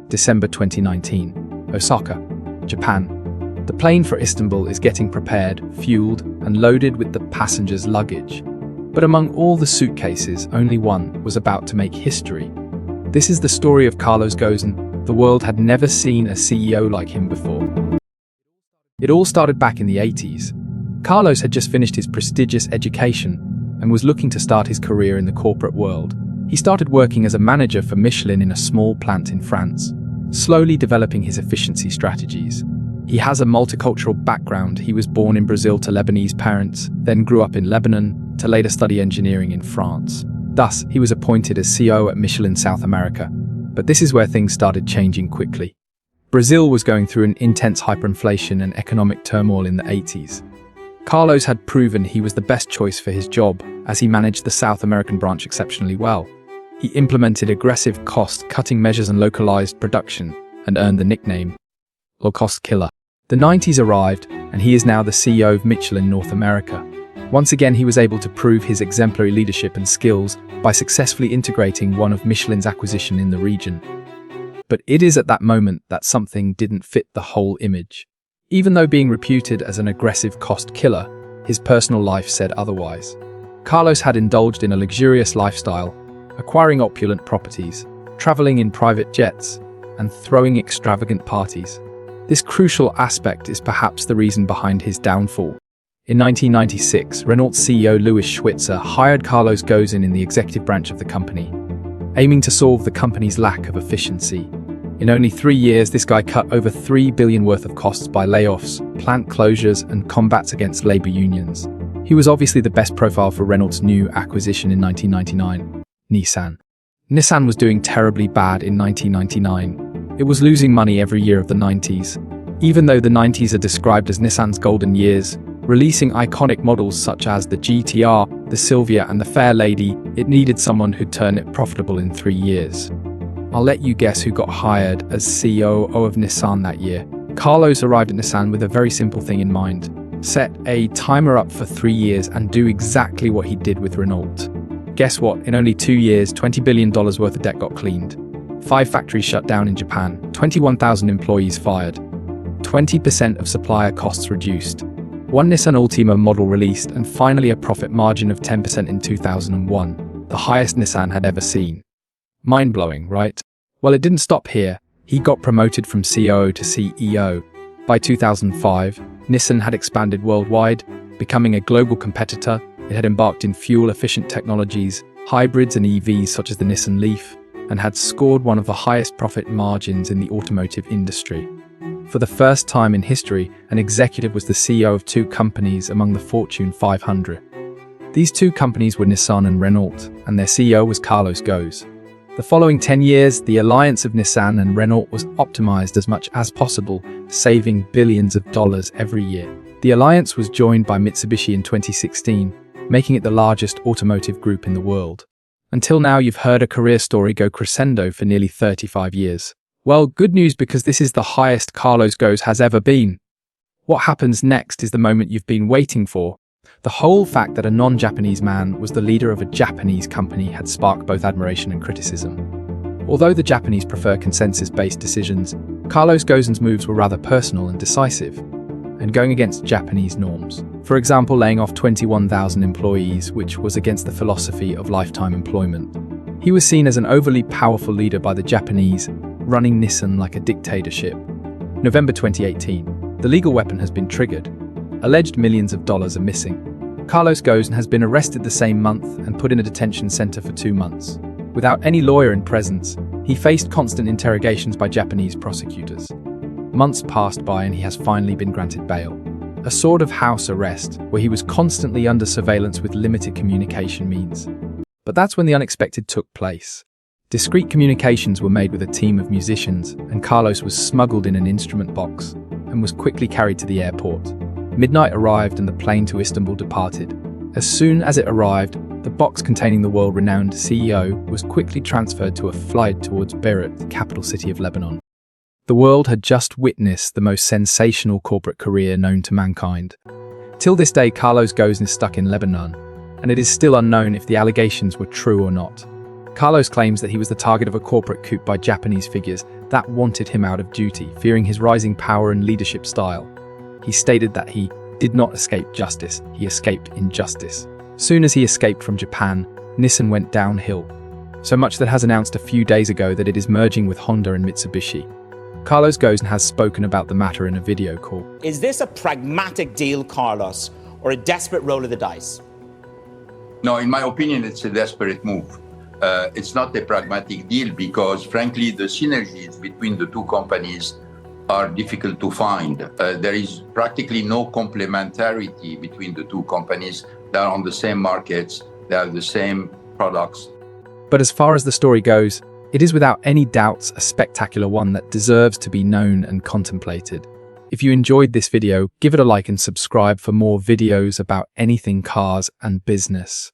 December 2019, Osaka, Japan. The plane for Istanbul is getting prepared, fueled, and loaded with the passengers' luggage. But among all the suitcases, only one was about to make history. This is the story of Carlos Ghosn. The world had never seen a CEO like him before. It all started back in the 80s. Carlos had just finished his prestigious education and was looking to start his career in the corporate world. He started working as a manager for Michelin in a small plant in France, slowly developing his efficiency strategies. He has a multicultural background. He was born in Brazil to Lebanese parents, then grew up in Lebanon, to later study engineering in France. Thus, he was appointed as CEO at Michelin South America. But this is where things started changing quickly. Brazil was going through an intense hyperinflation and economic turmoil in the 80s. Carlos had proven he was the best choice for his job, as he managed the South American branch exceptionally well. He implemented aggressive cost-cutting measures and localized production, and earned the nickname low-cost killer. The 90s arrived, and he is now the CEO of Michelin North America. Once again, he was able to prove his exemplary leadership and skills by successfully integrating one of Michelin's acquisitions in the region. But it is at that moment that something didn't fit the whole image. Even though being reputed as an aggressive cost killer, his personal life said otherwise. Carlos had indulged in a luxurious lifestyle, acquiring opulent properties, traveling in private jets, and throwing extravagant parties. This crucial aspect is perhaps the reason behind his downfall. In 1996, Renault CEO Louis Schwitzer hired Carlos Ghosn in the executive branch of the company, aiming to solve the company's lack of efficiency. In only 3 years, this guy cut over $3 billion worth of costs by layoffs, plant closures, and combats against labor unions. He was obviously the best profile for Renault's new acquisition in 1999, Nissan. Nissan was doing terribly bad in 1999. It was losing money every year of the 90s. Even though the 90s are described as Nissan's golden years, releasing iconic models such as the GTR, the Silvia, and the Fair Lady, it needed someone who'd turn it profitable in 3 years. I'll let you guess who got hired as CEO of Nissan that year. Carlos arrived at Nissan with a very simple thing in mind: set a timer up for 3 years and do exactly what he did with Renault. Guess what? In only 2 years, $20 billion worth of debt got cleaned. 5 factories shut down in Japan, 21,000 employees fired, 20% of supplier costs reduced, 1 Nissan Altima model released, and finally a profit margin of 10% in 2001, the highest Nissan had ever seen. Mind-blowing, right? Well, it didn't stop here. He got promoted from COO to CEO. By 2005, Nissan had expanded worldwide, becoming a global competitor. It had embarked in fuel-efficient technologies, hybrids and EVs such as the Nissan Leaf, and had scored one of the highest profit margins in the automotive industry. For the first time in history, an executive was the CEO of 2 companies among the Fortune 500. These 2 companies were Nissan and Renault, and their CEO was Carlos Ghosn. The following 10 years, the alliance of Nissan and Renault was optimized as much as possible, saving billions of dollars every year. The alliance was joined by Mitsubishi in 2016, making it the largest automotive group in the world. Until now, you've heard a career story go crescendo for nearly 35 years. Well, good news, because this is the highest Carlos Ghosn has ever been. What happens next is the moment you've been waiting for. The whole fact that a non-Japanese man was the leader of a Japanese company had sparked both admiration and criticism. Although the Japanese prefer consensus-based decisions, Carlos Ghosn's moves were rather personal and decisive, and going against Japanese norms. For example, laying off 21,000 employees, which was against the philosophy of lifetime employment. He was seen as an overly powerful leader by the Japanese, running Nissan like a dictatorship. November 2018. The legal weapon has been triggered. Alleged millions of dollars are missing. Carlos Ghosn has been arrested the same month and put in a detention center for 2 months. Without any lawyer in presence, he faced constant interrogations by Japanese prosecutors. Months passed by and he has finally been granted bail. A sort of house arrest, where he was constantly under surveillance with limited communication means. But that's when the unexpected took place. Discreet communications were made with a team of musicians, and Carlos was smuggled in an instrument box and was quickly carried to the airport. Midnight arrived and the plane to Istanbul departed. As soon as it arrived, the box containing the world-renowned CEO was quickly transferred to a flight towards Beirut, the capital city of Lebanon. The world had just witnessed the most sensational corporate career known to mankind. Till this day, Carlos Ghosn is stuck in Lebanon, and it is still unknown if the allegations were true or not. Carlos claims that he was the target of a corporate coup by Japanese figures that wanted him out of duty, fearing his rising power and leadership style. He stated that he did not escape justice, he escaped injustice. Soon as he escaped from Japan, Nissan went downhill, so much that has announced a few days ago that it is merging with Honda and Mitsubishi. Carlos Ghosn has spoken about the matter in a video call. Is this a pragmatic deal, Carlos, or a desperate roll of the dice? No, in my opinion, it's a desperate move. It's not a pragmatic deal because, frankly, the synergies between the two companies are difficult to find. There is practically no complementarity between the two companies. They are on the same markets, they have the same products. But as far as the story goes, it is without any doubts a spectacular one that deserves to be known and contemplated. If you enjoyed this video, give it a like and subscribe for more videos about anything cars and business.